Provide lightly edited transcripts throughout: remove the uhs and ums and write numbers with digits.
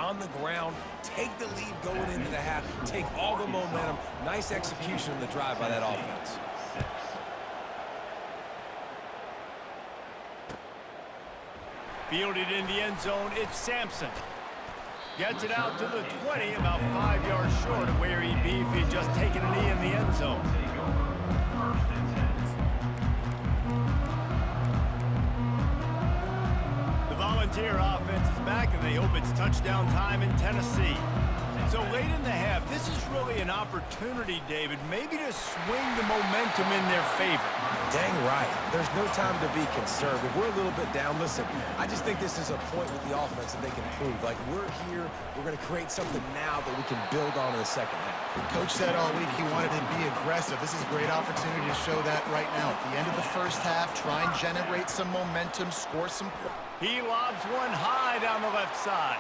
on the ground, take the lead going into the half, take all the momentum. Nice execution in the drive by that offense. Fielded in the end zone, it's Sampson. Gets it out to the 20, about 5 yards short of where he'd be if he had just taken a knee in the end zone. The Volunteer offense is back, and they hope it's touchdown time in Tennessee. So late in the half, this is really an opportunity, David, maybe to swing the momentum in their favor. Dang right. There's no time to be conservative. We're a little bit down. Listen, I just think this is a point with the offense that they can prove. Like, we're here. We're going to create something now that we can build on in the second half. Coach said all week he wanted to be aggressive. This is a great opportunity to show that right now. At the end of the first half, try and generate some momentum, score some points. He lobs one high down the left side.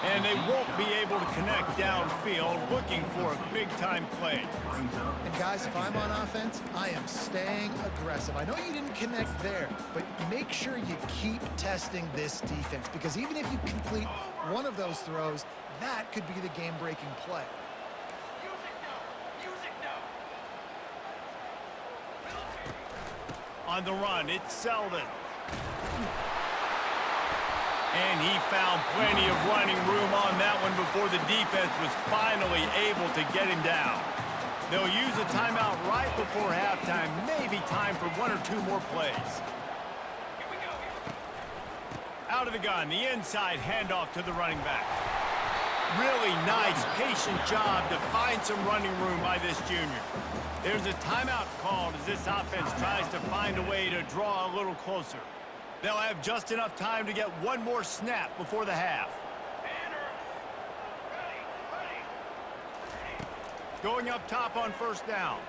And they won't be able to connect downfield, looking for a big-time play. And guys, if I'm on offense, I am staying aggressive. I know you didn't connect there, but make sure you keep testing this defense, because even if you complete one of those throws, that could be the game-breaking play. On the run, it's Selden. And he found plenty of running room on that one before the defense was finally able to get him down. They'll use a timeout right before halftime, maybe time for one or two more plays. Out of the gun, the inside handoff to the running back. Really nice, patient job to find some running room by this junior. There's a timeout called as this offense tries to find a way to draw a little closer. They'll have just enough time to get one more snap before the half. Going up top on first down.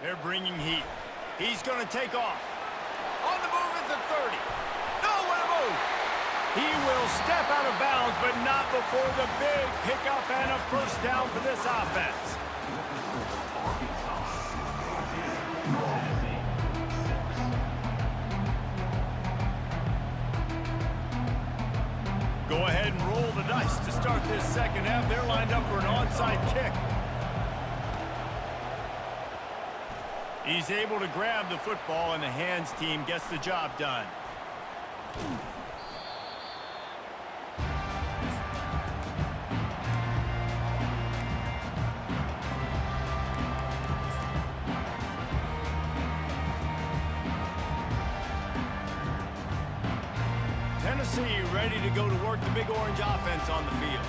They're bringing heat. He's going to take off. On the move at the 30. No, what a move! He will step out of bounds, but not before the big pickup and a first down for this offense. Go ahead and roll the dice to start this second half. They're lined up for an onside kick. He's able to grab the football, and the hands team gets the job done. Tennessee ready to go to work the Big Orange offense on the field.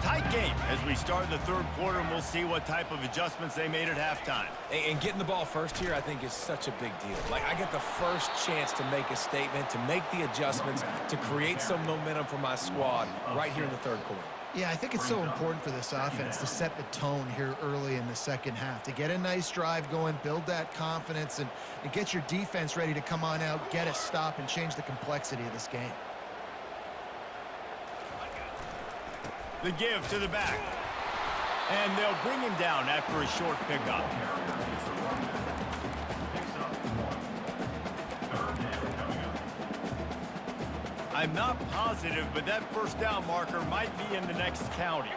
Tight game as we start the third quarter, and we'll see what type of adjustments they made at halftime. And getting the ball first here, I think, is such a big deal. Like, I get the first chance to make a statement, to make the adjustments, to create some momentum for my squad right here in the third quarter. Yeah, I think it's so important for this offense to set the tone here early in the second half, to get a nice drive going, build that confidence, and get your defense ready to come on out, get a stop, and change the complexity of this game. The give to the back. And they'll bring him down after a short pickup. I'm not positive, but that first down marker might be in the next county.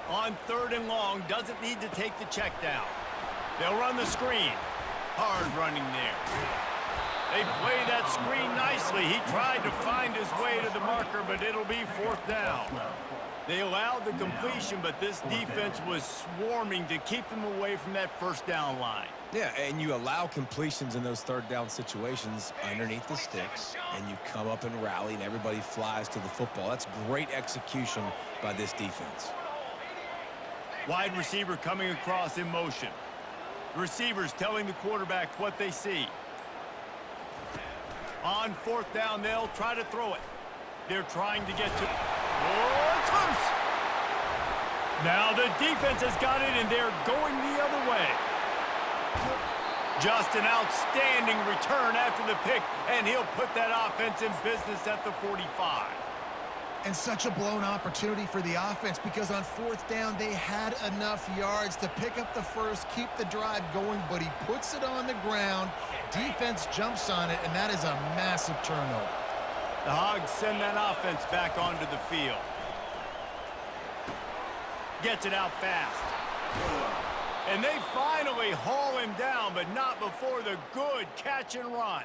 On third and long, doesn't need to take the check down. They'll run the screen. Hard running there. They play that screen nicely. He tried to find his way to the marker, but it'll be fourth down. They allowed the completion, but this defense was swarming to keep them away from that first down line. Yeah, and you allow completions in those third down situations underneath the sticks, and you come up and rally, and everybody flies to the football. That's great execution by this defense. Wide receiver coming across in motion. The receivers telling the quarterback what they see. On fourth down, they'll try to throw it. They're trying to get to... Oh, it's loose! Now the defense has got it, and they're going the other way. Just an outstanding return after the pick, and he'll put that offense in business at the 45. And such a blown opportunity for the offense because on fourth down, they had enough yards to pick up the first, keep the drive going, but he puts it on the ground. Defense jumps on it, and that is a massive turnover. The Hogs send that offense back onto the field. Gets it out fast. And they finally haul him down, but not before the good catch and run.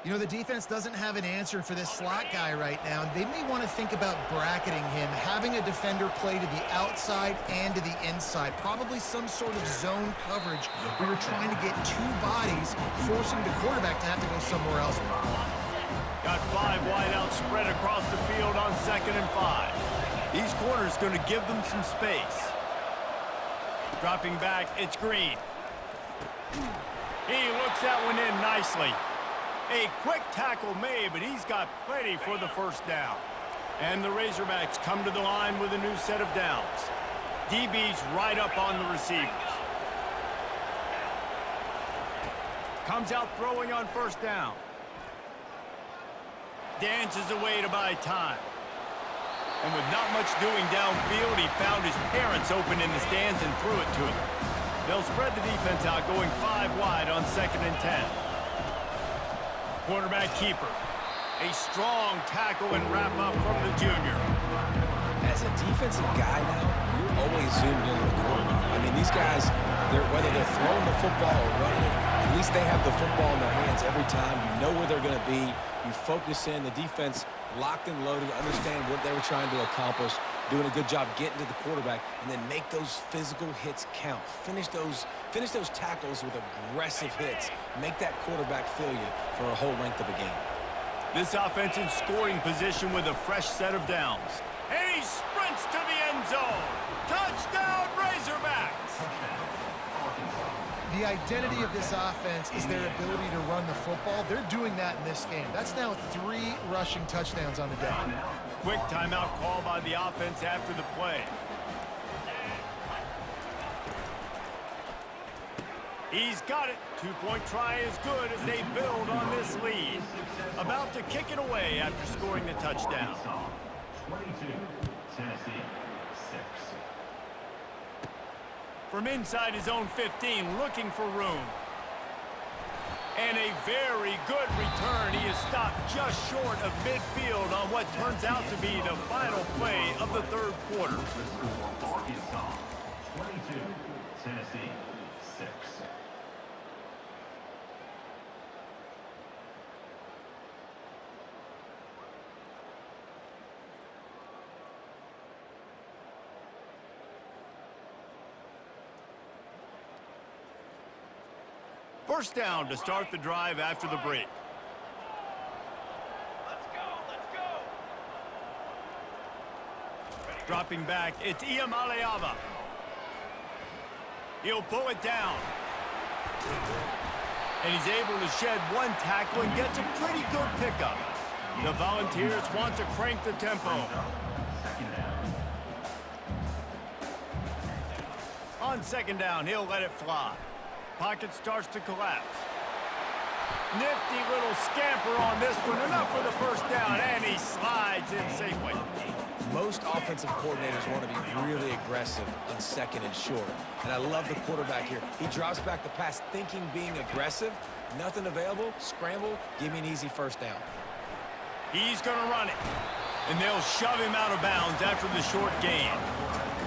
You know, the defense doesn't have an answer for this slot guy right now. They may want to think about bracketing him, having a defender play to the outside and to the inside. Probably some sort of zone coverage where you're trying to get two bodies, forcing the quarterback to have to go somewhere else. Got 5 wideouts spread across the field on 2nd and 5. These corners going to give them some space. Dropping back, it's Green. He looks that one in nicely. A quick tackle made, but he's got plenty for the first down. And the Razorbacks come to the line with a new set of downs. DB's right up on the receivers. Comes out throwing on first down. Dances away to buy time. And with not much doing downfield, he found his parents open in the stands and threw it to him. They'll spread the defense out, going 5 wide on 2nd and 10. Quarterback keeper. A strong tackle and wrap up from the junior. As a defensive guy now, you're always zoomed into the quarterback. I mean, these guys, whether they're throwing the football or running it, at least they have the football in their hands every time. You know where they're going to be. You focus in. The defense locked and loaded, understand what they were trying to accomplish, doing a good job getting to the quarterback, and then make those physical hits count. Finish those tackles with aggressive hits. Make that quarterback feel you for a whole length of a game. This offense in scoring position with a fresh set of downs. And he sprints to the end zone. Touchdown, Razorbacks! The identity of this offense is their ability to run the football. They're doing that in this game. That's now 3 rushing touchdowns on the day. Quick timeout call by the offense after the play. He's got it. 2-point try is good as they build on this lead. About to kick it away after scoring the touchdown. 22, Tennessee, 6. From inside his own 15, looking for room. And a very good return. He is stopped just short of midfield on what turns out to be the final play of the 3rd quarter. The score is 22, Tennessee, 6. First down to start the drive after the break. Let's go. Dropping back, it's Iamaleava. He'll pull it down. And he's able to shed 1 tackle and gets a pretty good pickup. The Volunteers want to crank the tempo. On 2nd down, he'll let it fly. Pocket starts to collapse. Nifty little scamper on this one. Enough for the first down, and he slides in safely. Most offensive coordinators want to be really aggressive on 2nd and short. And I love the quarterback here. He drops back the pass thinking being aggressive. Nothing available. Scramble. Give me an easy first down. He's going to run it. And they'll shove him out of bounds after the short gain.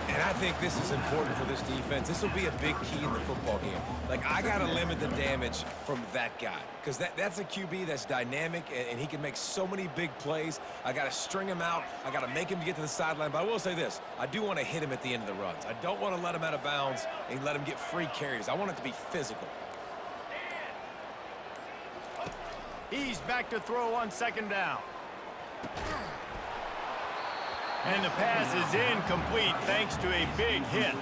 And I think this is important for this defense. This will be a big key in the football game. Like, I got to limit the damage from that guy. Because that's a QB that's dynamic, and he can make so many big plays. I got to string him out. I got to make him get to the sideline. But I will say this. I do want to hit him at the end of the runs. I don't want to let him out of bounds and let him get free carries. I want it to be physical. He's back to throw on 2nd down. And the pass is incomplete thanks to a big hit.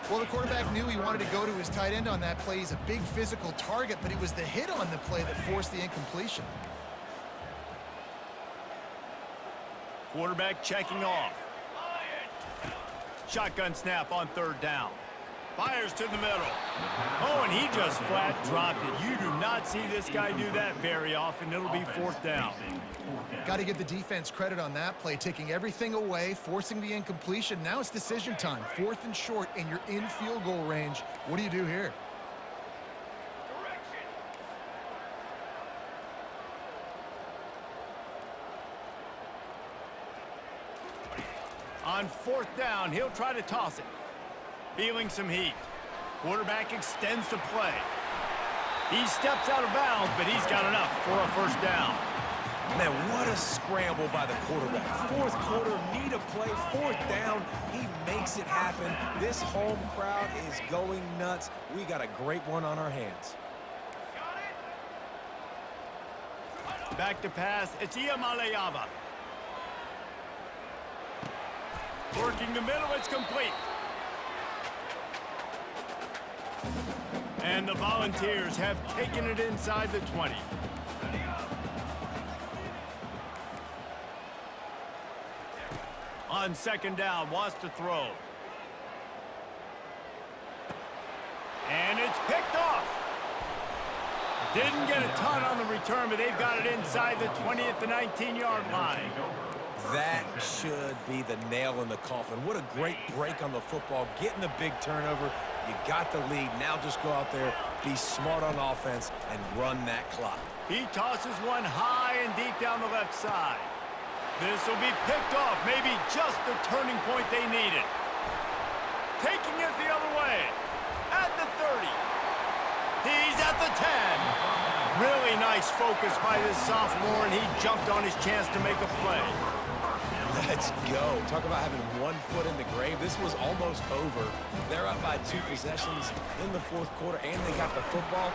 Well, the quarterback knew he wanted to go to his tight end on that play. He's a big physical target, but it was the hit on the play that forced the incompletion. Quarterback checking off. Shotgun snap on 3rd down. Fires to the middle. Oh, and he just flat dropped it. You do not see this guy do that very often. It'll be fourth down. Got to give the defense credit on that play, taking everything away, forcing the incompletion. Now it's decision time. 4th and short, and you're in field goal range. What do you do here? On 4th down, he'll try to toss it. Feeling some heat. Quarterback extends the play. He steps out of bounds, but he's got enough for a first down. Man, what a scramble by the quarterback. 4th quarter, need a play, 4th down. He makes it happen. This home crowd is going nuts. We got a great one on our hands. Back to pass. It's Iamaleava. Working the middle, it's complete. And the Volunteers have taken it inside the 20. On 2nd down, wants to throw. And it's picked off. Didn't get a ton on the return, but they've got it inside the 20 at the 19-yard line. That should be the nail in the coffin. What a great break on the football. Getting the big turnover. You got the lead. Now just go out there, be smart on offense, and run that clock. He tosses one high and deep down the left side. This will be picked off. Maybe just the turning point they needed. Taking it the other way. At the 30. He's at the 10. Really nice focus by this sophomore, and he jumped on his chance to make a play. Let's go. Talk about having one foot in the grave. This was almost over. They're up by 2 possessions in the 4th quarter, and they got the football.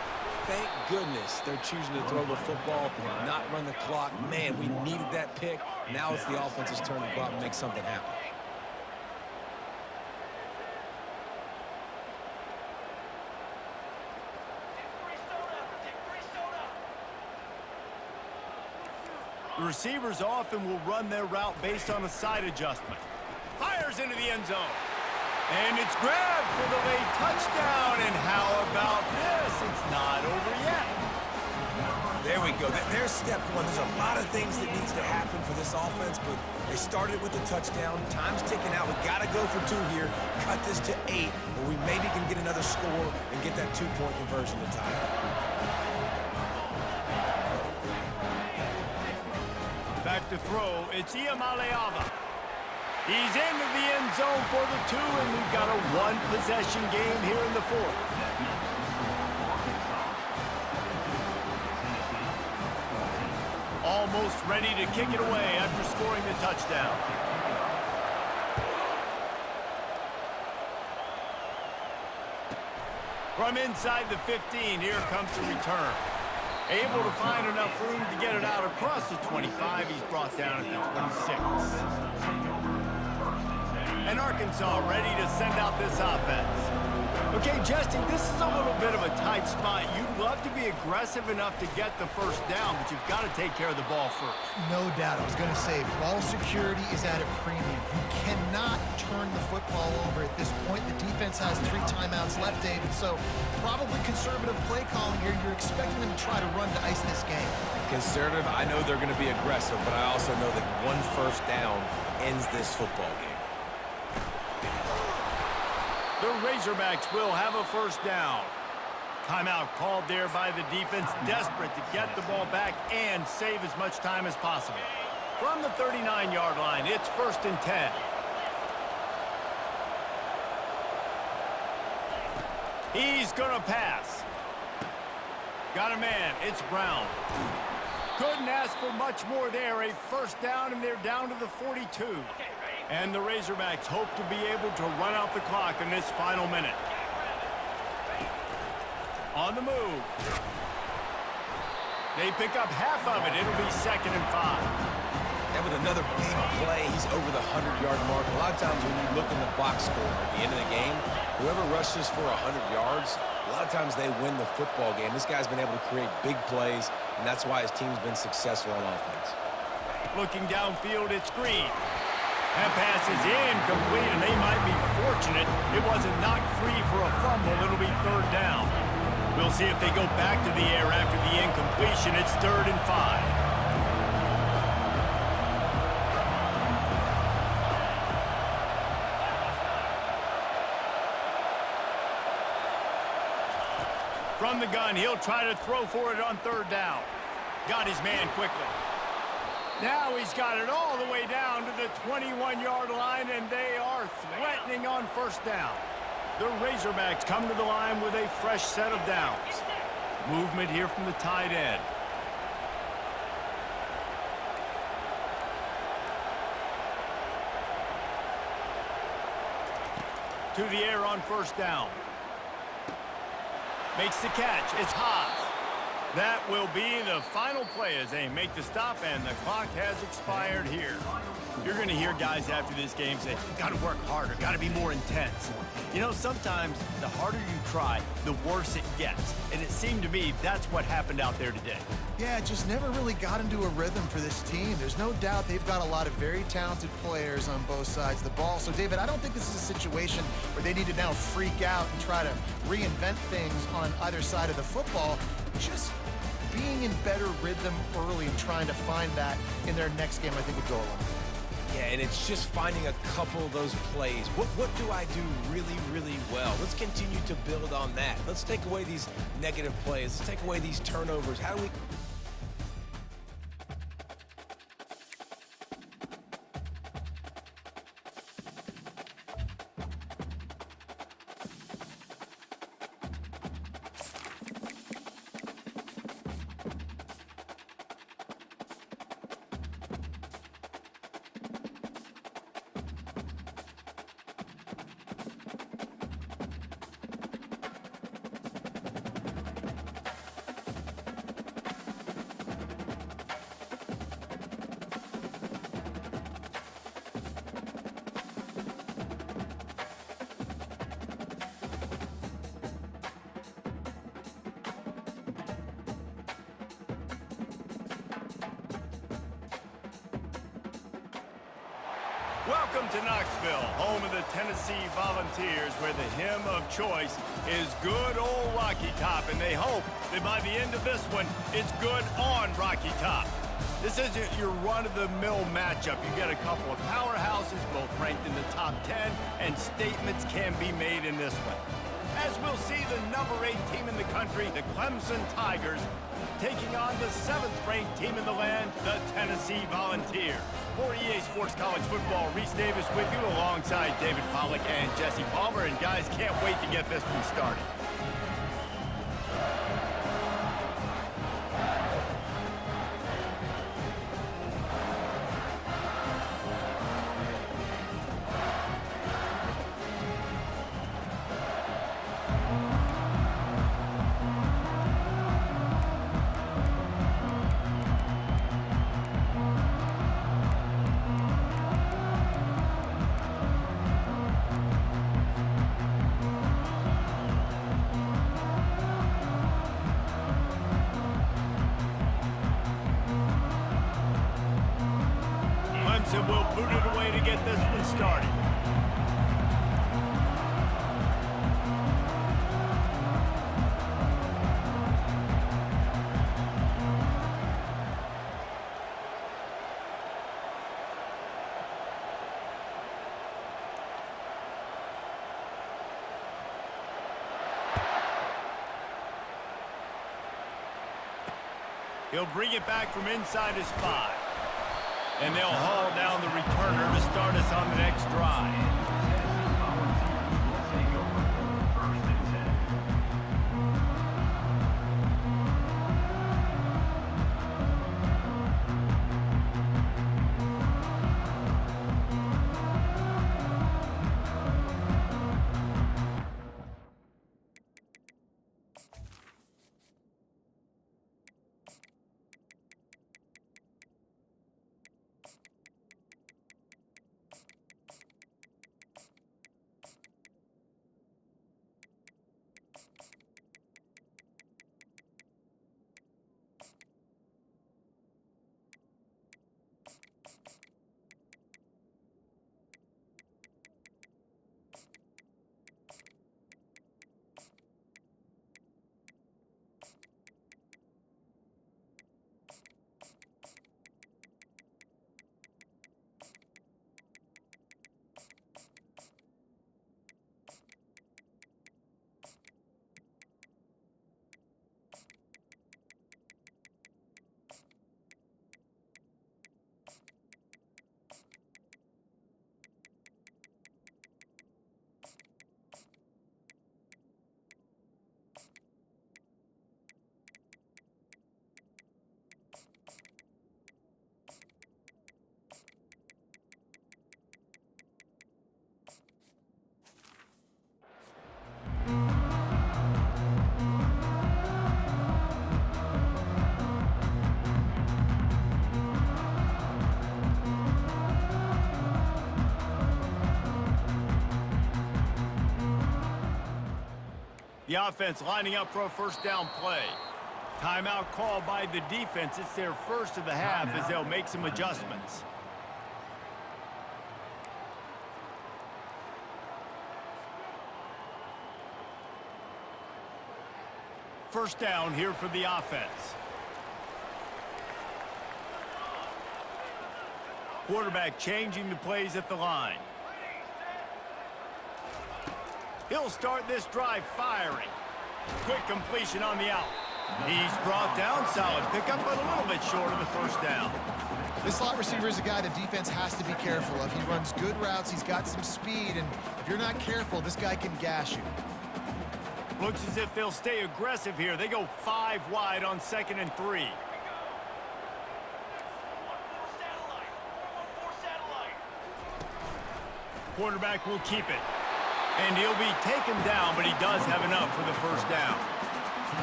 Thank goodness they're choosing to throw the football, not run the clock. Man, we needed that pick. Now it's the offense's turn to go out and make something happen. The receivers often will run their route based on a side adjustment. Fires into the end zone. And it's grabbed for the late touchdown. And how about this? It's not over yet. There we go. There's step one. There's a lot of things that needs to happen for this offense, but they started with the touchdown. Time's ticking out. We got to go for 2 here. Cut this to 8, or we maybe can get another score and get that 2-point conversion to tie it. Back to throw, it's Iamaleava. He's into the end zone for the 2, and we've got a 1-possession game here in the 4th. Almost ready to kick it away after scoring the touchdown. From inside the 15, here comes the return. Able to find enough room to get it out across the 25. He's brought down at the 26. And Arkansas ready to send out this offense. Okay, Jesse, this is a little bit of a tight spot. You'd love to be aggressive enough to get the first down, but you've got to take care of the ball first. No doubt. I was going to say, ball security is at a premium. You cannot turn the football over at this point. The defense has 3 timeouts left, David, so probably conservative play calling here. You're expecting them to try to run to ice this game. Conservative, I know they're going to be aggressive, but I also know that 1 first down ends this football game. The Razorbacks will have a first down. Timeout called there by the defense, desperate to get the ball back and save as much time as possible. From the 39-yard line, it's 1st and 10. He's going to pass. Got a man. It's Brown. Couldn't ask for much more there. A first down, and they're down to the 42. And the Razorbacks hope to be able to run out the clock in this final minute. On the move. They pick up half of it. It'll be 2nd and 5. And with another big play, he's over the 100-yard mark. A lot of times when you look in the box score at the end of the game, whoever rushes for 100 yards, a lot of times they win the football game. This guy's been able to create big plays, and that's why his team's been successful on offense. Looking downfield, it's Green. That pass is incomplete, and they might be fortunate it wasn't knocked free for a fumble. It'll be third down. We'll see if they go back to the air after the incompletion. It's 3rd and 5. From the gun, he'll try to throw for it on 3rd down. Got his man quickly. Now he's got it all the way down to the 21-yard line, and they are threatening on 1st down. The Razorbacks come to the line with a fresh set of downs. Movement here from the tight end. To the air on 1st down. Makes the catch. It's Haas. That will be the final play as they make the stop, and the clock has expired here. You're going to hear guys after this game say, got to work harder, got to be more intense. You know, sometimes the harder you try, the worse it gets. And it seemed to me that's what happened out there today. Yeah, it just never really got into a rhythm for this team. There's no doubt they've got a lot of very talented players on both sides of the ball. So, David, I don't think this is a situation where they need to now freak out and try to reinvent things on either side of the football. Just being in better rhythm early and trying to find that in their next game, I think would go a long way. Yeah, and it's just finding a couple of those plays. What do I do really, really well? Let's continue to build on that. Let's take away these negative plays. Let's take away these turnovers. How do we... Welcome to Knoxville, home of the Tennessee Volunteers, where the hymn of choice is good old Rocky Top, and they hope that by the end of this one, it's good on Rocky Top. This isn't your run-of-the-mill matchup. You get a couple of powerhouses, both ranked in the top 10, and statements can be made in this one. As we'll see the number 8 team in the country, the Clemson Tigers, taking on the 7th-ranked team in the land, the Tennessee Volunteers. For EA Sports College Football, Reese Davis with you alongside David Pollack and Jesse Palmer. And guys, can't wait to get this one started. Clemson will boot it away to get this one started. He'll bring it back from inside his 5. And they'll haul down the returner to start us on the next drive. The offense lining up for a first down play. Timeout called by the defense. It's their first of the half as they'll make some adjustments. First down here for the offense. Quarterback changing the plays at the line. He'll start this drive firing. Quick completion on the out. He's brought down, solid pickup, but a little bit short of the first down. This slot receiver is a guy the defense has to be careful of. He runs good routes, he's got some speed, and if you're not careful, this guy can gash you. Looks as if they'll stay aggressive here. They go 5 wide on 2nd and 3. Quarterback will keep it. And he'll be taken down, but he does have enough for the first down.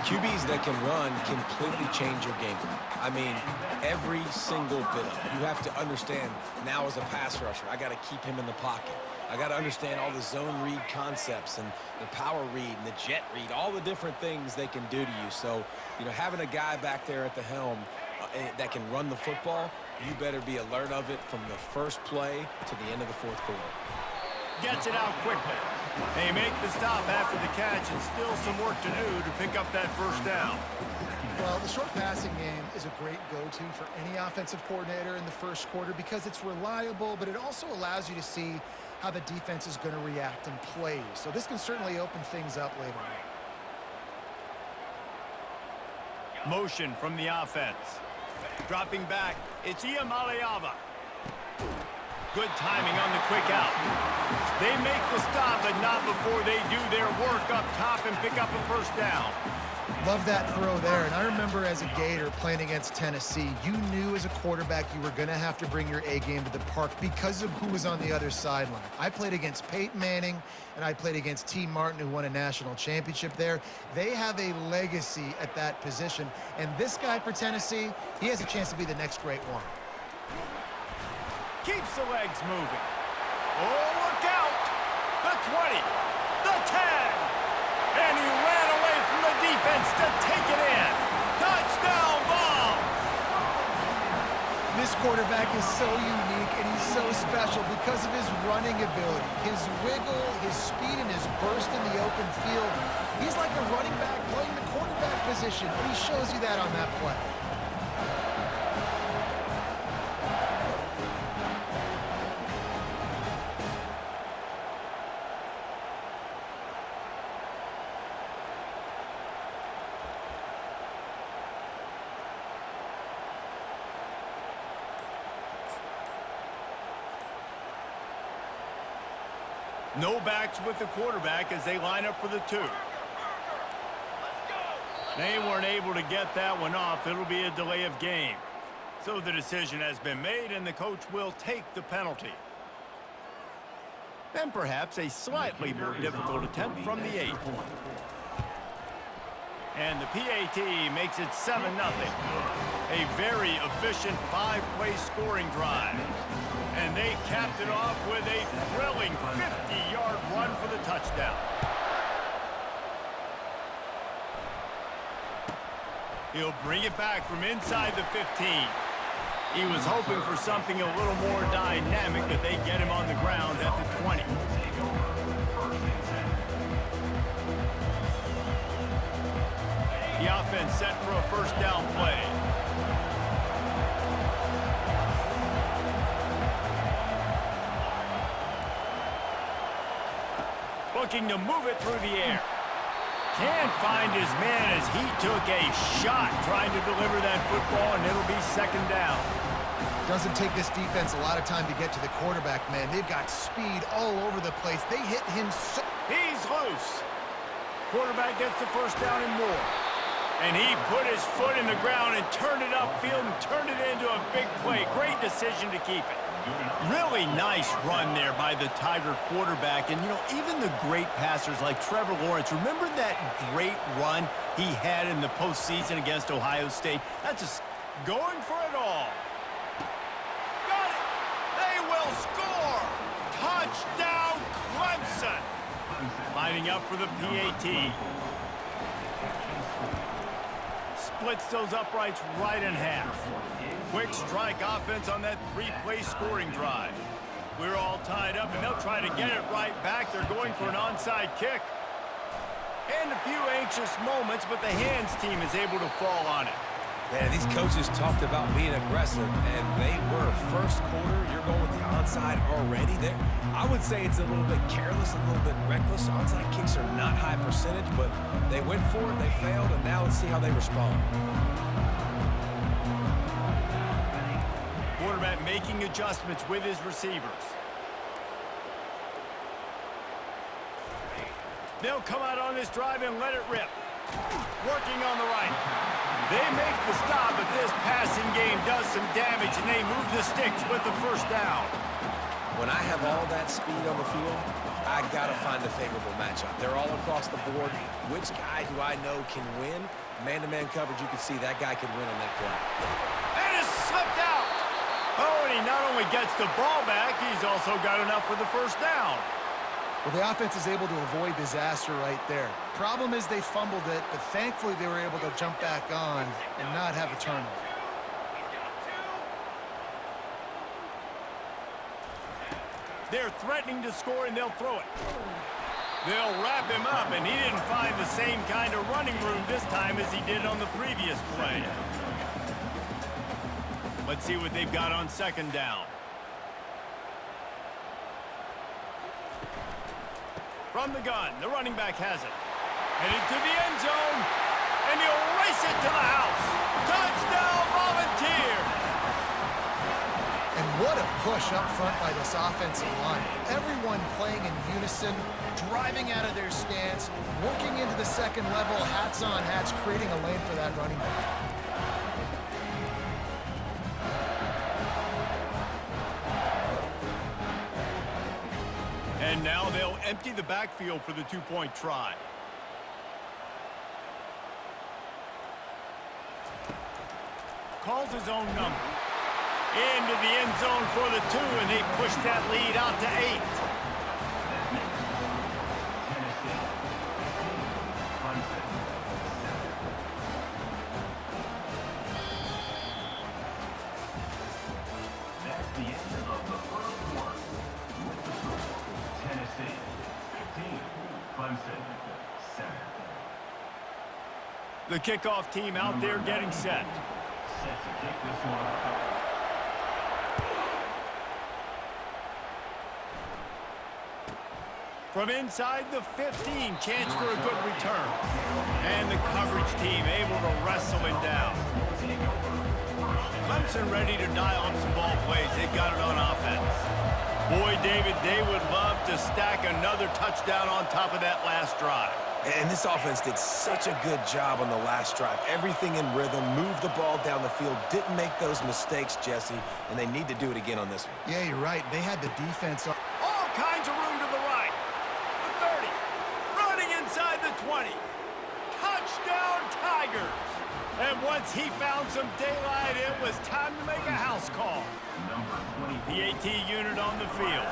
QBs that can run completely change your game plan. I mean, every single bit of it. You have to understand now as a pass rusher, I got to keep him in the pocket. I got to understand all the zone read concepts and the power read and the jet read, all the different things they can do to you. So, you know, having a guy back there at the helm that can run the football, you better be alert of it from the first play to the end of the fourth quarter. Gets it out quickly. They make the stop after the catch, and still some work to do to pick up that first down. Well, the short passing game is a great go-to for any offensive coordinator in the first quarter because it's reliable, but it also allows you to see how the defense is going to react and play. So this can certainly open things up later on. Motion from the offense. Dropping back, it's Iamaleava. Good timing on the quick out. They make the stop, but not before they do their work up top and pick up a first down. Love that throw there. And I remember as a Gator playing against Tennessee, you knew as a quarterback you were going to have to bring your A game to the park because of who was on the other sideline. I played against Peyton Manning, and I played against T. Martin, who won a national championship there. They have a legacy at that position. And this guy for Tennessee, he has a chance to be the next great one. Keeps the legs moving. Oh, look out! The 20, the 10, and he ran away from the defense to take it in. Touchdown ball! This quarterback is so unique and he's so special because of his running ability, his wiggle, his speed, and his burst in the open field. He's like a running back playing the quarterback position, and he shows you that on that play. No backs with the quarterback as they line up for the 2. They weren't able to get that one off. It'll be a delay of game. So the decision has been made, and the coach will take the penalty. And perhaps a slightly more difficult attempt from the 8. And the PAT makes it 7-0. A very efficient 5-play scoring drive. And they capped it off with a thrilling 50-yard run for the touchdown. He'll bring it back from inside the 15. He was hoping for something a little more dynamic, but they get him on the ground at the 20. The offense set for a first down play. Looking to move it through the air. Can't find his man as he took a shot trying to deliver that football, and it'll be 2nd down. Doesn't take this defense a lot of time to get to the quarterback, man. They've got speed all over the place. They hit him so... He's loose. Quarterback gets the first down and more. And he put his foot in the ground and turned it upfield and turned it into a big play. Great decision to keep it. Really nice run there by the Tiger quarterback. And, you know, even the great passers like Trevor Lawrence, remember that great run he had in the postseason against Ohio State? That's just going for it all. Got it. They will score. Touchdown, Clemson. Lining up for the PAT. Splits those uprights right in half. Quick strike offense on that three-play scoring drive. We're all tied up, and they'll try to get it right back. They're going for an onside kick. And a few anxious moments, but the hands team is able to fall on it. Man, these coaches talked about being aggressive, and they were. First quarter, you're going with the onside already there. I would say it's a little bit careless, a little bit reckless. Onside kicks are not high percentage, but they went for it, they failed, and now let's see how they respond. Quarterback making adjustments with his receivers. They'll come out on this drive and let it rip. Working on the right. They make the stop, but this passing game does some damage, and they move the sticks with the first down. When I have all that speed on the field, I got to find a favorable matchup. They're all across the board. Which guy do I know can win? Man-to-man coverage, you can see that guy can win on that play. And it's slipped out. Oh, and he not only gets the ball back, he's also got enough for the first down. Well, the offense is able to avoid disaster right there. Problem is they fumbled it, but thankfully they were able to jump back on and not have a turnover. They're threatening to score, and they'll throw it. They'll wrap him up, and he didn't find the same kind of running room this time as he did on the previous play. Let's see what they've got on second down. From the gun, the running back has it. Headed to the end zone, and he'll race it to the house. Touchdown, Volunteers! And what a push up front by this offensive line. Everyone playing in unison, driving out of their stance, working into the second level, hats on hats, creating a lane for that running back. And now they'll empty the backfield for the two-point try. Calls his own number. Into the end zone for the two, and they push that lead out to 8. That's the end of the first quarter. With the score, Tennessee 15, Clemson 7. The kickoff team out there getting set. Set to kick this one off. From inside the 15, chance for a good return. And the coverage team able to wrestle it down. Clemson ready to dial up some ball plays. They've got it on offense. Boy, David, they would love to stack another touchdown on top of that last drive. And this offense did such a good job on the last drive. Everything in rhythm, moved the ball down the field, didn't make those mistakes, Jesse, and they need to do it again on this one. Yeah, you're right. They had the defense on. All kinds of room to the right. The 30. Running inside the 20. Touchdown, Tigers. And once he found some daylight, it was time to make a house call. Number 20. PAT unit on the field.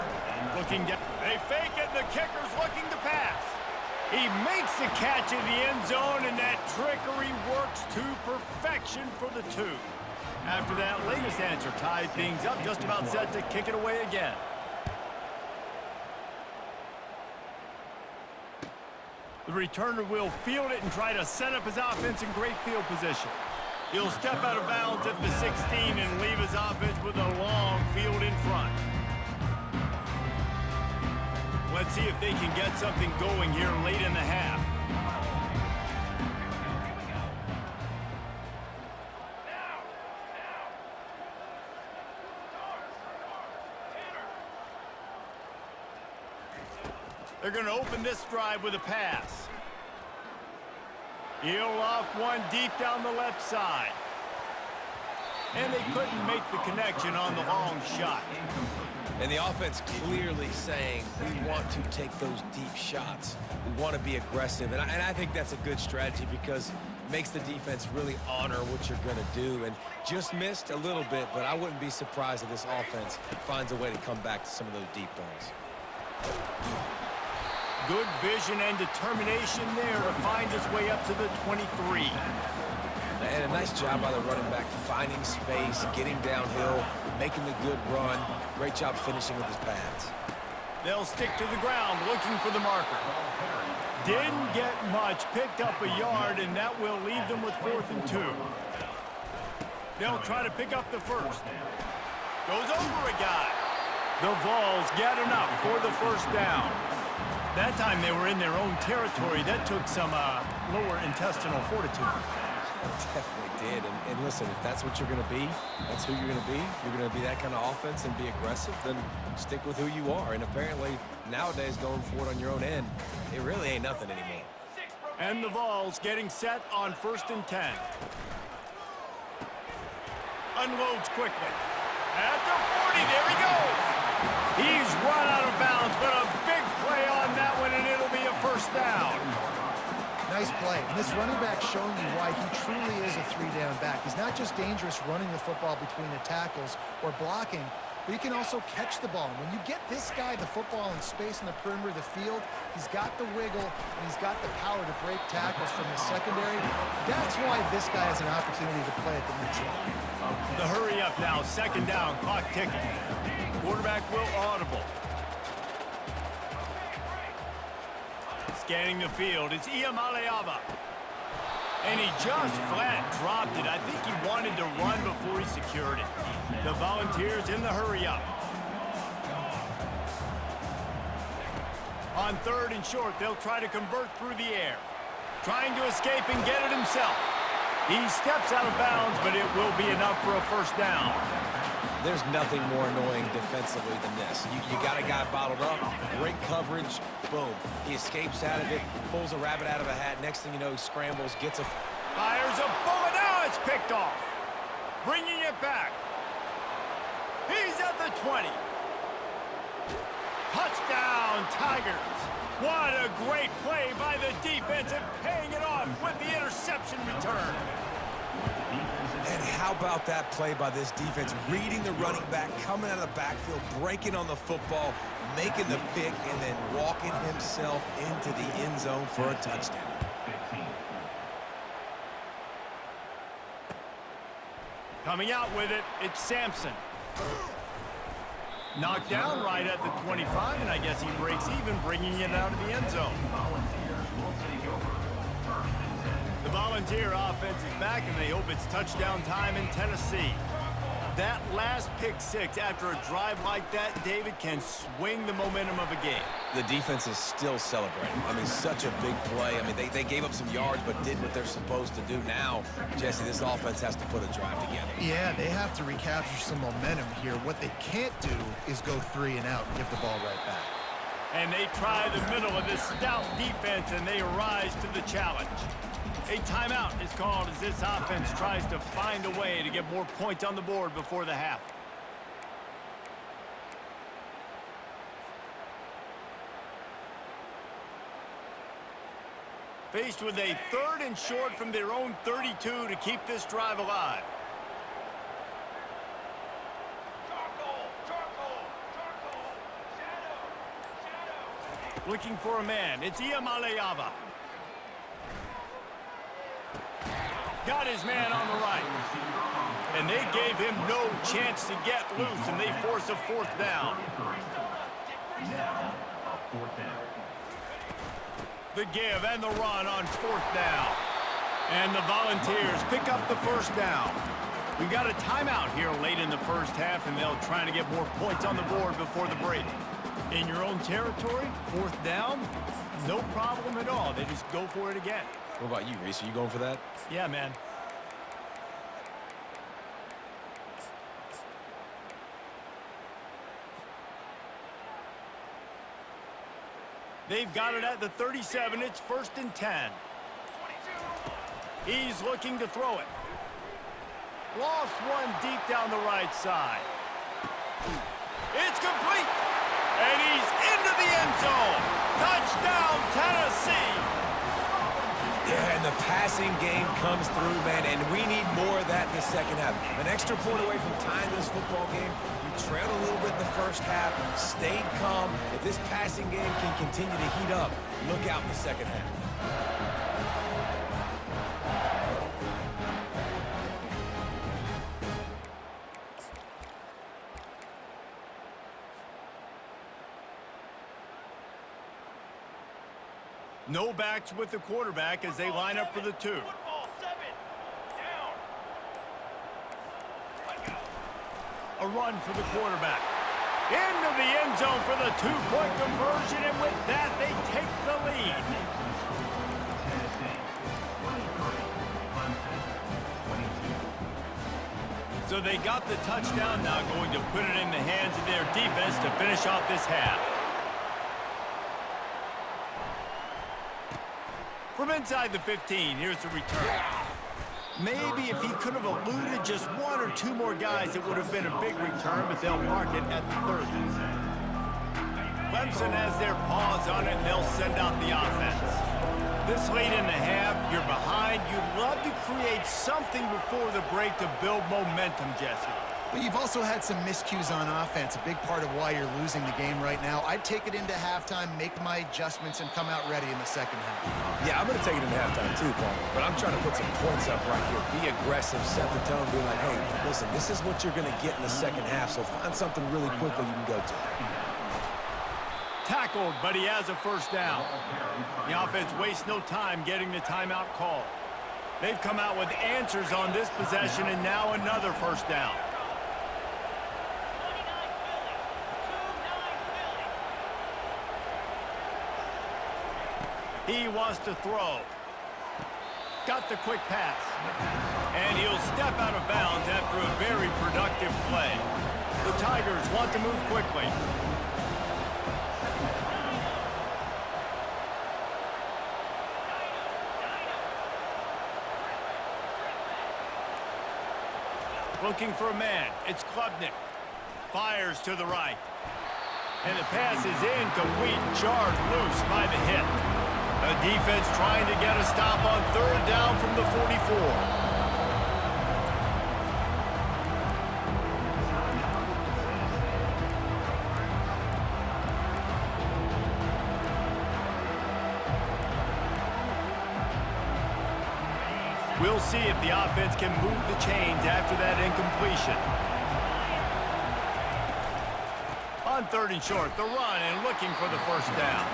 Looking down. They fake it, and the kicker's looking to pass. He makes the catch in the end zone, and that trickery works to perfection for the two. After that latest answer tied things up, just about set to kick it away again. The returner will field it and try to set up his offense in great field position. He'll step out of bounds at the 16 and leave his offense with a long field in front. Let's see if they can get something going here late in the half. They're going to open this drive with a pass. He'll loft one deep down the left side. And they couldn't make the connection on the long shot. And the offense clearly saying, we want to take those deep shots. We want to be aggressive. And I think that's a good strategy because it makes the defense really honor what you're going to do. And just missed a little bit, but I wouldn't be surprised if this offense finds a way to come back to some of those deep balls. Good vision and determination there to find his way up to the 23. And a nice job by the running back, finding space, getting downhill, making the good run. Great job finishing with his pads. They'll stick to the ground looking for the marker. Didn't get much, picked up a yard, and that will leave them with 4th and 2. They'll try to pick up the first. Goes over a guy. The Vols get enough for the first down. That time they were in their own territory. That took some lower intestinal fortitude. Definitely did. And listen, if that's what you're going to be, that's who you're going to be. You're going to be that kind of offense and be aggressive, then stick with who you are. And apparently, nowadays, going for it on your own end, it really ain't nothing anymore. And the Vols getting set on 1st and 10. Unloads quickly. At the 40, there he goes. He's run out of bounds, but a big play on that one, and it'll be a first down. Nice play. And this running back showing you why he truly is a 3-down back. He's not just dangerous running the football between the tackles or blocking, but he can also catch the ball. And when you get this guy the football in space in the perimeter of the field, he's got the wiggle and he's got the power to break tackles from the secondary. That's why this guy has an opportunity to play at the next level. The hurry up now, 2nd down, clock ticking. Quarterback will audible. Scanning the field, it's Iamaleava. And he just flat dropped it. I think he wanted to run before he secured it. The Volunteers in the hurry up. On 3rd and short, they'll try to convert through the air. Trying to escape and get it himself. He steps out of bounds, but it will be enough for a first down. There's nothing more annoying defensively than this. You got a guy bottled up, great coverage, boom. He escapes out of it, pulls a rabbit out of a hat. Next thing you know, he scrambles, gets a... Fires a bullet, now it's picked off. Bringing it back. He's at the 20. Touchdown, Tigers. What a great play by the defense and paying it off with the interception return. And how about that play by this defense? Reading the running back, coming out of the backfield, breaking on the football, making the pick, and then walking himself into the end zone for a touchdown. Coming out with it, it's Sampson. Knocked down right at the 25, and I guess he breaks even, bringing it out of the end zone. The Volunteer offense is back, and they hope it's touchdown time in Tennessee. That last pick six after a drive like that, David, can swing the momentum of a game. The defense is still celebrating. I mean, such a big play. I mean, they gave up some yards but did what they're supposed to do. Now, Jesse, this offense has to put a drive together. Yeah, they have to recapture some momentum here. What they can't do is go 3 and out and give the ball right back. And they try the middle of this stout defense, and they rise to the challenge. A timeout is called as this offense tries to find a way to get more points on the board before the half. Faced with a 3rd and short from their own 32 to keep this drive alive. Looking for a man. It's Iamaleava. Got his man on the right. And they gave him no chance to get loose, and they force a 4th down. Now, a 4th down. The give and the run on 4th down. And the Volunteers pick up the first down. We've got a timeout here late in the first half, and they'll try to get more points on the board before the break. In your own territory, 4th down, no problem at all. They just go for it again. What about you, Reese? Are you going for that? Yeah, man. They've got it at the 37. It's 1st and 10. He's looking to throw it. Lost one deep down the right side. It's complete. And he's into the end zone. Touchdown, Tennessee. Yeah, and the passing game comes through, man, and we need more of that in the second half. An extra point away from tying this football game. You trailed a little bit in the first half, stayed calm. If this passing game can continue to heat up, look out in the second half. No backs with the quarterback as they line up for the 2. A run for the quarterback. Into the end zone for the 2-point conversion, and with that, they take the lead. Tennessee, 23. Clemson, 22. So they got the touchdown, now going to put it in the hands of their defense to finish off this half. From inside the 15, here's the return. Maybe if he could have eluded just 1 or 2 more guys, it would have been a big return, but they'll mark it at the 30. Clemson has their paws on it, and they'll send out the offense. This late in the half, you're behind. You'd love to create something before the break to build momentum, Jesse. But you've also had some miscues on offense, a big part of why you're losing the game right now. I'd take it into halftime, make my adjustments, and come out ready in the second half. Yeah, I'm going to take it into halftime too, Paul. But I'm trying to put some points up right here. Be aggressive, set the tone, be like, hey, listen, this is what you're going to get in the second half, so find something really quickly you can go to. Tackled, but he has a first down. The offense wastes no time getting the timeout call. They've come out with answers on this possession, and now another first down. He wants to throw. Got the quick pass. And he'll step out of bounds after a very productive play. The Tigers want to move quickly. Looking for a man. It's Klubnik. Fires to the right. And the pass is incomplete, jarred loose by the hit. A defense trying to get a stop on 3rd down from the 44. We'll see if the offense can move the chains after that incompletion. On 3rd and short, the run and looking for the first down.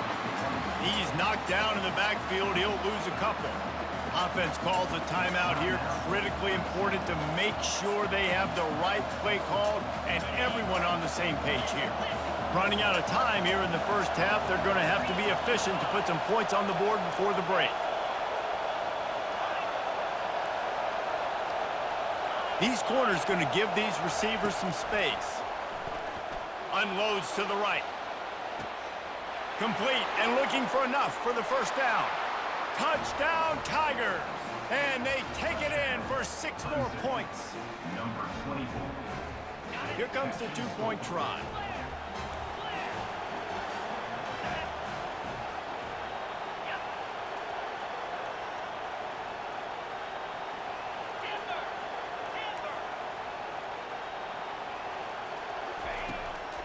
He's knocked down in the backfield. He'll lose a couple. Offense calls a timeout here. Critically important to make sure they have the right play called and everyone on the same page here. Running out of time here in the first half, they're going to have to be efficient to put some points on the board before the break. These corners going to give these receivers some space. Unloads to the right. Complete and looking for enough for the first down. Touchdown, Tigers! And they take it in for 6 more points. Number 24. Here comes the 2-point try.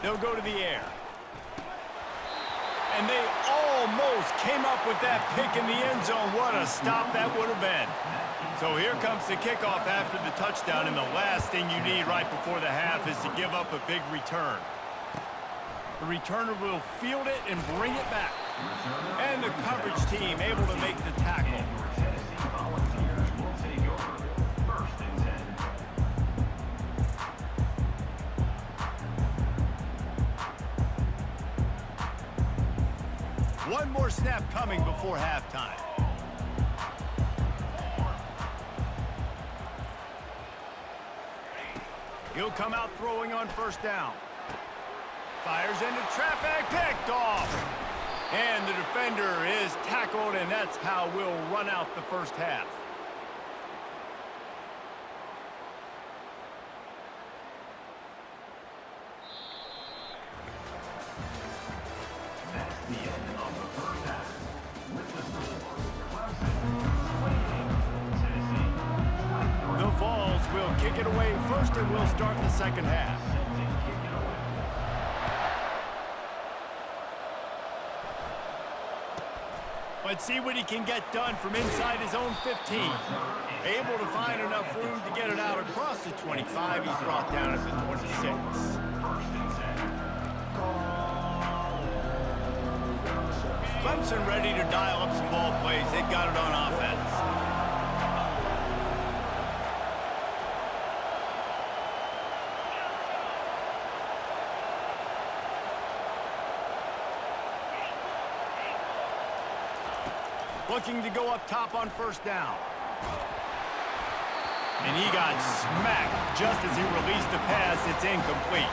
They'll go to the air. And they almost came up with that pick in the end zone. What a stop that would have been. So here comes the kickoff after the touchdown, and the last thing you need right before the half is to give up a big return. The returner will field it and bring it back. And the coverage team able to make the tackle. Tennessee Volunteers will take over. 1st and 10. One more snap coming before halftime. He'll come out throwing on first down. Fires into traffic, picked off. And the defender is tackled, and that's how we'll run out the first half. That's the end of the first half. With the score, Clemson kick it away first, and we'll start the second half. Let's see what he can get done from inside his own 15. Able to find enough room to get it out across the 25. He's brought down at the 26. Clemson ready to dial up some ball plays. They've got it on offense. Looking to go up top on first down. And he got smacked just as he released the pass. It's incomplete.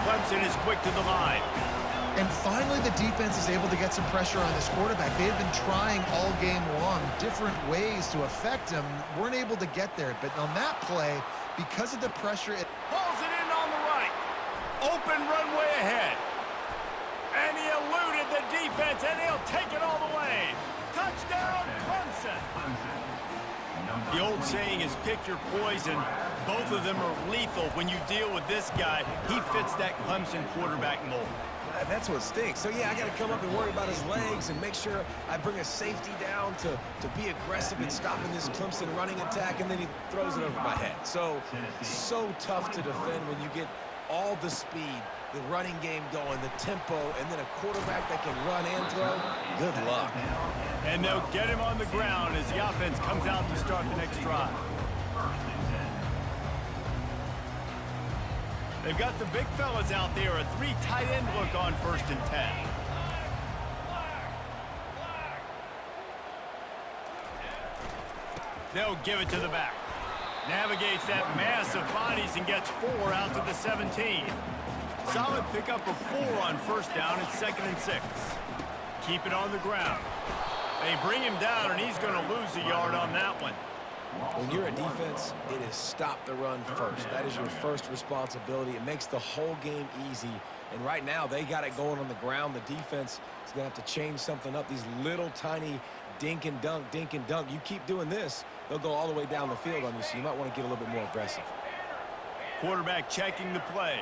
Clemson is quick to the line. And finally, the defense is able to get some pressure on this quarterback. They've been trying all game long different ways to affect him. Weren't able to get there. But on that play, because of the pressure... Pulls it in on the right. Open runway ahead. And he eluded the defense, and he'll take it all the way. Touchdown, Clemson. The old saying is pick your poison. Both of them are lethal when you deal with this guy. He fits that Clemson quarterback mold. That's what stinks. So, yeah, I got to come up and worry about his legs and make sure I bring a safety down to be aggressive in stopping this Clemson running attack, and then he throws it over my head. So tough to defend when you get all the speed, the running game going, the tempo, and then a quarterback that can run and throw. Good luck. And they'll get him on the ground as the offense comes out to start the next drive. They've got the big fellas out there, a 3 tight end look on 1st and 10. They'll give it to the back. Navigates that mass of bodies and gets 4 out to the 17. Solid pickup of 4 on first down. It's 2nd and 6. Keep it on the ground. They bring him down, and he's going to lose a yard on that one. When you're a defense, it is stop the run first. That is your first responsibility. It makes the whole game easy. And right now, they got it going on the ground. The defense is going to have to change something up. These little tiny dink and dunk, dink and dunk. You keep doing this, they'll go all the way down the field on you, so you might want to get a little bit more aggressive. Quarterback checking the play.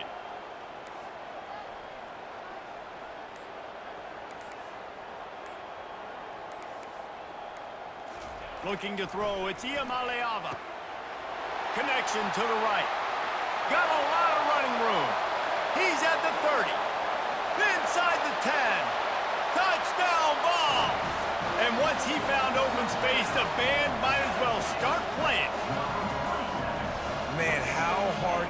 Looking to throw, it's Iamaleava. Connection to the right. Got a lot of running room. He's at the 30. Inside the 10. Touchdown ball. And once he found open space, the band might as well start playing. Man, how hard...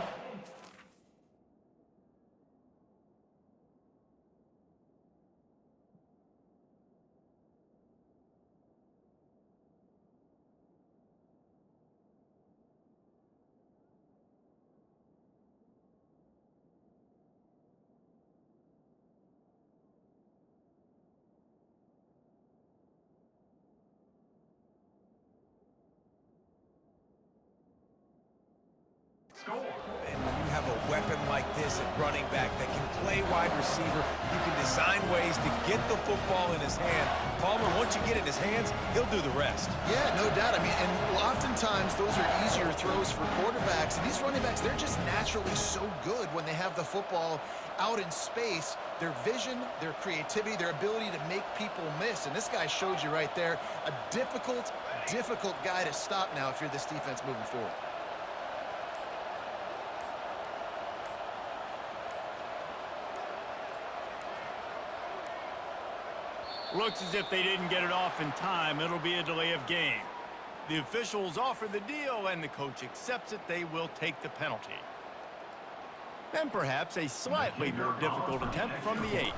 And when you have a weapon like this at running back that can play wide receiver, you can design ways to get the football in his hand. Palmer, once you get it in his hands, he'll do the rest. Yeah, no doubt. I mean, and oftentimes those are easier throws for quarterbacks. And these running backs, they're just naturally so good when they have the football out in space. Their vision, their creativity, their ability to make people miss. And this guy showed you right there, a difficult guy to stop now if you're this defense moving forward. Looks as if they didn't get it off in time. It'll be a delay of game. The officials offer the deal, and the coach accepts it. They will take the penalty. And perhaps a slightly more difficult attempt from the 8.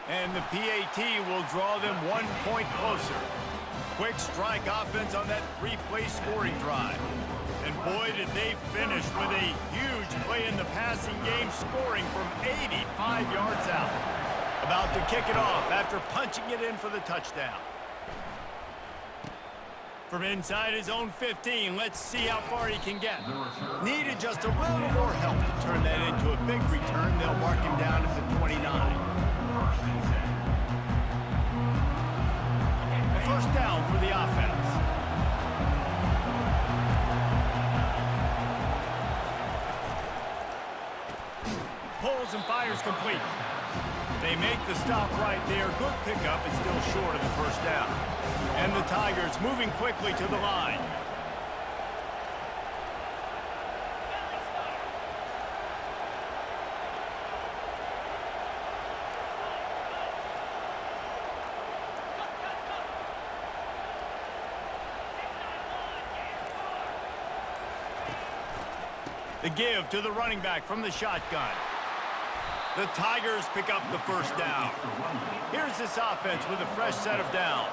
And the PAT will draw them 1 point closer. Quick strike offense on that 3-play scoring drive. And boy, did they finish with a huge play in the passing game, scoring from 85 yards out. About to kick it off after punching it in for the touchdown. From inside his own 15, let's see how far he can get. Needed just a little more help to turn that into a big return. They'll mark him down at the 29. A first down for the offense. pulls and fires complete. They make the stop right there. Good pickup. It's still short of the first down. And the Tigers moving quickly to the line. The give to the running back from the shotgun. The Tigers pick up the first down. Here's this offense with a fresh set of downs.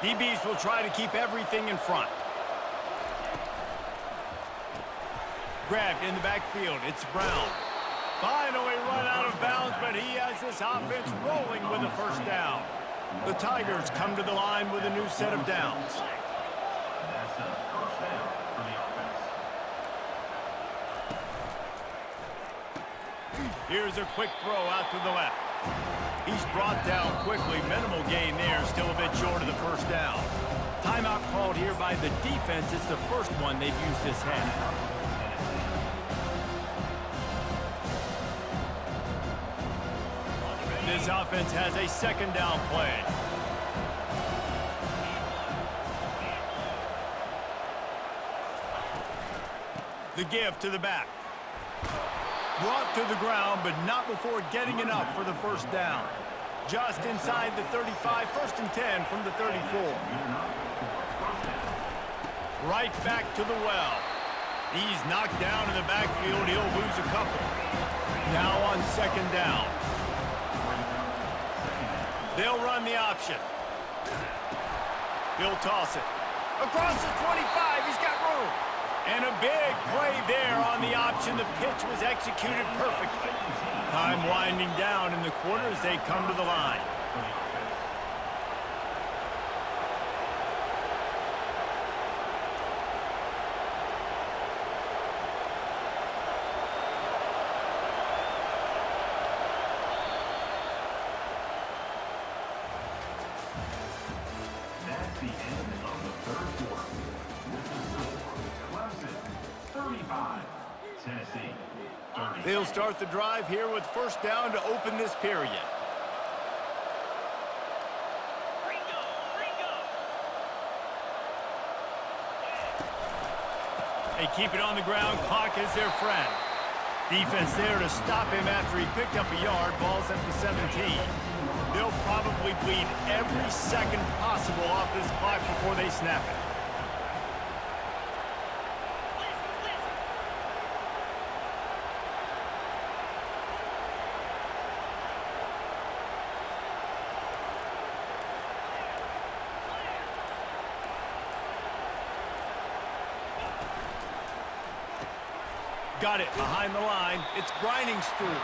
DBs will try to keep everything in front. Grabbed in the backfield. It's Brown. Finally run out of bounds, but he has this offense rolling with a first down. The Tigers come to the line with a new set of downs. That's a first down for the offense. Here's a quick throw out to the left. He's brought down quickly. Minimal gain there. Still a bit short of the first down. Timeout called here by the defense. It's the first one they've used this half. This offense has a second down play. The give to the back. Brought to the ground, but not before getting enough for the first down. Just inside the 35, 1st and 10 from the 34. Right back to the well. He's knocked down in the backfield. He'll lose a couple. Now on second down. They'll run the option. He'll toss it. Across the 25, he's got room. And a big play there on the option. The pitch was executed perfectly. Time winding down in the quarter as they come to the line. That's the end of the third quarter. With the score, Clemson 35, Tennessee 30. They'll start the drive here with first down to open this period. They keep it on the ground. Clock is their friend. Defense there to stop him after he picked up a yard. Ball's at the 17. They'll probably bleed every second possible off this clock before they snap it. Got it behind the line. It's Briningstool.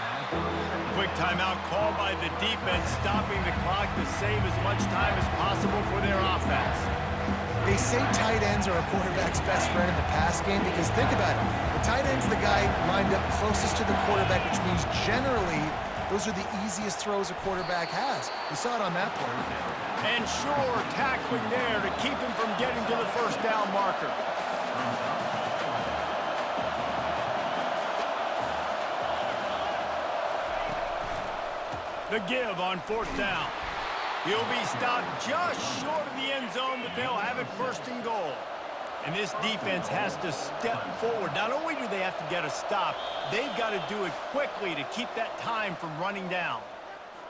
Quick timeout called by the defense, stopping the clock to save as much time as possible for their offense. They say tight ends are a quarterback's best friend in the pass game because think about it. The tight end's the guy lined up closest to the quarterback, which means generally those are the easiest throws a quarterback has. We saw it on that play. And sure, tackling there to keep him from getting to the first down marker. The give on fourth down. He'll be stopped just short of the end zone, but they'll have it first and goal. And this defense has to step forward. Not only do they have to get a stop, they've got to do it quickly to keep that time from running down.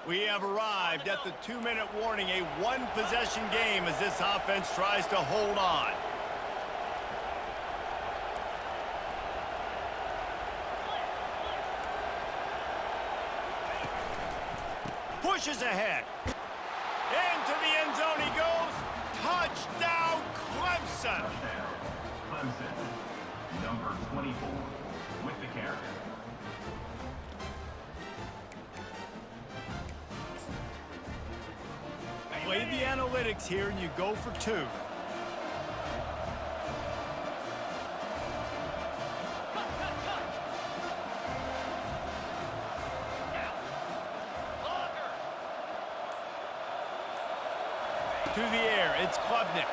We have arrived at the 2-minute warning, a one-possession game as this offense tries to hold on. Pushes ahead. Into the end zone he goes. Touchdown, Clemson. Clemson, number 24, with the carry. Play the analytics here and you go for two. To the air, it's Klubnik.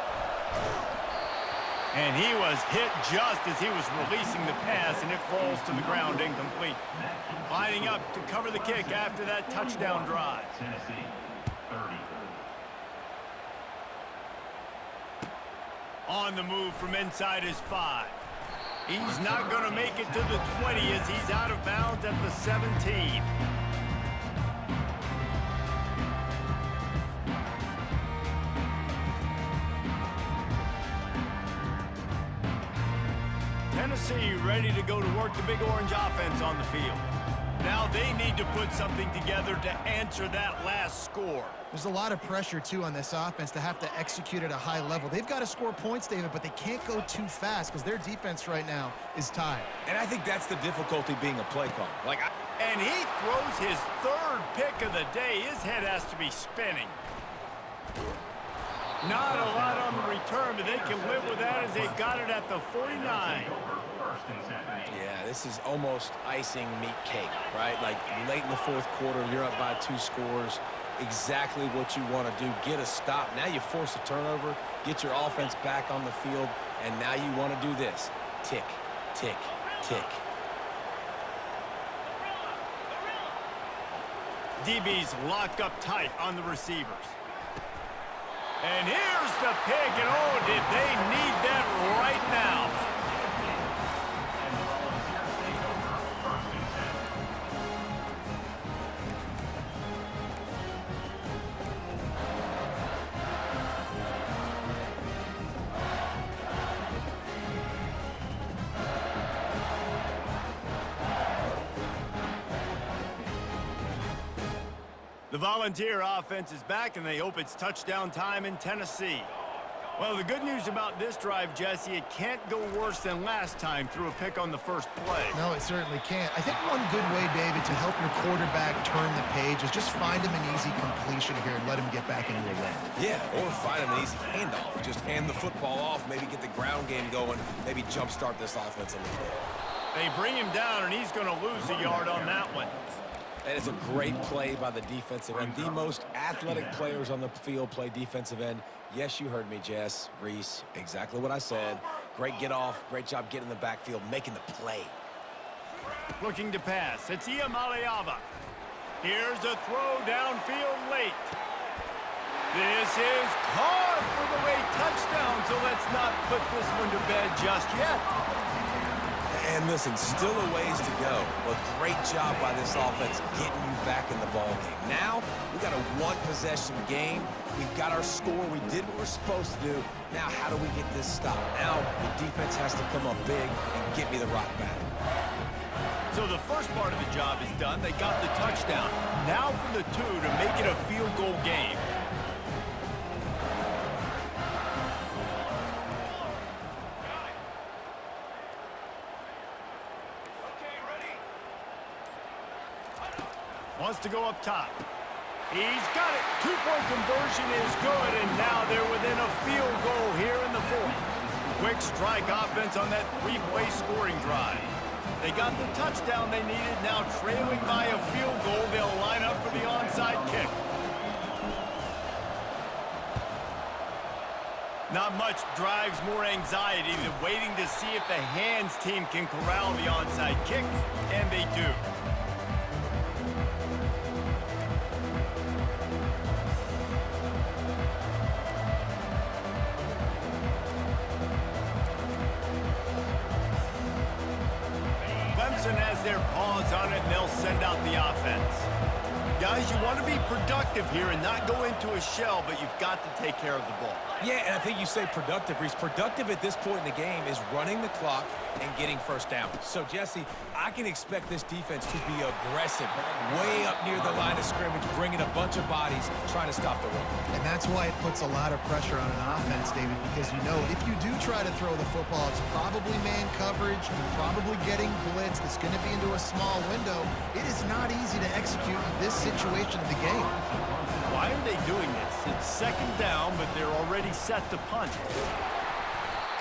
And he was hit just as he was releasing the pass, and it falls to the ground incomplete. Lining up to cover the kick after that touchdown drive. Tennessee, 30. On the move from inside his 5. He's not going to make it to the 20 as he's out of bounds at the 17. Tennessee ready to go to work the Big Orange offense on the field. Now they need to put something together to answer that last score. There's a lot of pressure, too, on this offense to have to execute at a high level. They've got to score points, David, but they can't go too fast because their defense right now is tied. And I think that's the difficulty being a play caller. And he throws his 3rd pick of the day. His head has to be spinning. Not a lot on the return, but they can live with that as they got it at the 49. Yeah, this is almost icing meat cake, right? Like late in the 4th quarter, you're up by 2 scores. Exactly what you want to do. Get a stop. Now you force a turnover, get your offense back on the field, and now you want to do this. Tick, tick, tick. DB's locked up tight on the receivers. And here's the pick, and oh, did they need that right now. The Volunteer offense is back, and they hope it's touchdown time in Tennessee. Well, the good news about this drive, Jesse, it can't go worse than last time through a pick on the first play. No, it certainly can't. I think one good way, David, to help your quarterback turn the page is just find him an easy completion here and let him get back into a win. Yeah, or find him an easy handoff. Just hand the football off, maybe get the ground game going, maybe jumpstart this offense a little bit. They bring him down, and he's going to lose a yard on that one. And it's a great play by the defensive end. The most athletic players on the field play defensive end. Yes, you heard me, Jess, Reese, exactly what I said. Great get off, great job getting in the backfield, making the play. Looking to pass, it's Iamaleava. Here's a throw downfield late. This is caught for the late touchdown, so let's not put this one to bed just yet. And listen, still a ways to go, but great job by this offense getting you back in the ball game. Now, we got a one-possession game. We've got our score. We did what we're supposed to do. Now, how do we get this stopped? Now, the defense has to come up big and get me the rock back. So the first part of the job is done. They got the touchdown. Now for the 2 to make it a field goal game. Wants to go up top. He's got it. 2-point conversion is good, and now they're within a field goal here in the 4th. Quick strike offense on that 3-play scoring drive. They got the touchdown they needed. Now trailing by a field goal, they'll line up for the onside kick. Not much drives more anxiety than waiting to see if the hands team can corral the onside kick, and they do. Clemson has their paws on it, and they'll send out the offense. Guys, you want to be productive here and not go into a shell, but you've got to take care of the ball. Yeah, and I think you say productive, Reese. Productive at this point in the game is running the clock and getting first down. So, Jesse, I can expect this defense to be aggressive, way up near the line of scrimmage, bringing a bunch of bodies, trying to stop the run. And that's why it puts a lot of pressure on an offense, David, because you know if you do try to throw the football, it's probably man coverage, probably getting blitzed. It's going to be into a small window. It is not easy to execute in this situation of the game. Why are they doing this? It's second down, but they're already set to punt.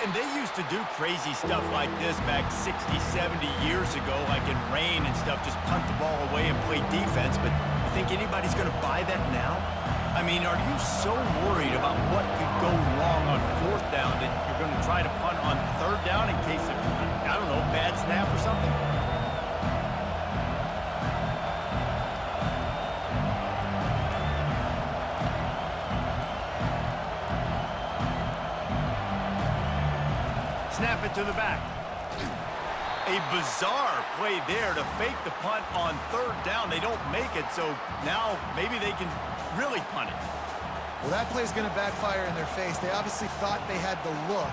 And they used to do crazy stuff like this back 60, 70 years ago, like in rain and stuff, just punt the ball away and play defense. But you think anybody's going to buy that now? I mean, are you so worried about what could go wrong on 4th down that you're going to try to punt on 3rd down in case of, I don't know, bad snap or something? Snap it to the back. A bizarre play there to fake the punt on 3rd down. They don't make it, so now maybe they can really punt it. Well, that play's going to backfire in their face. They obviously thought they had the look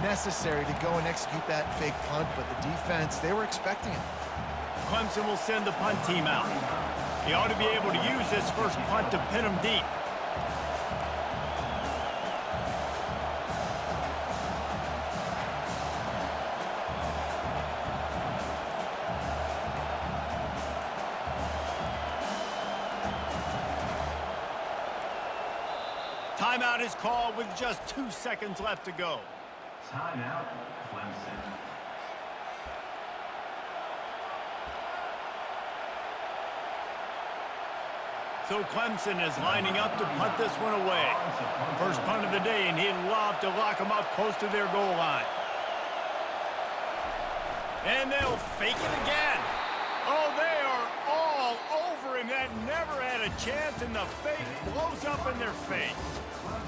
necessary to go and execute that fake punt, but the defense, they were expecting it. Clemson will send the punt team out. He ought to be able to use this first punt to pin them deep. Timeout is called with just 2 seconds left to go. Timeout, Clemson. So Clemson is lining up to punt this one away. First punt of the day, and he'd love to lock them up close to their goal line. And they'll fake it again. Oh, they are all over him. That never had a chance, and the fake blows up in their face.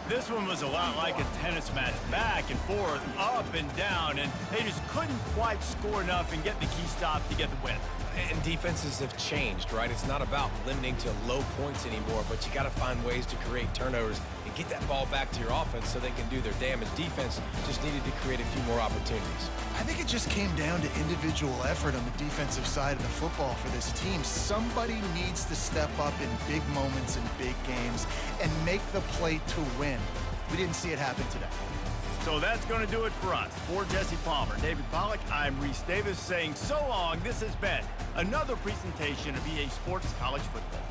This one was a lot like a tennis match, back and forth, up and down, and they just couldn't quite score enough and get the key stop to get the win. And defenses have changed, right? It's not about limiting to low points anymore, but you got to find ways to create turnovers and get that ball back to your offense so they can do their damage. Defense just needed to create a few more opportunities. I think it just came down to individual effort on the defensive side of the football for this team. Somebody needs to step up in big moments in big games and make the play to win. We didn't see it happen today. So that's going to do it for us. For Jesse Palmer, David Pollack, I'm Reese Davis saying so long. This has been another presentation of EA Sports College Football.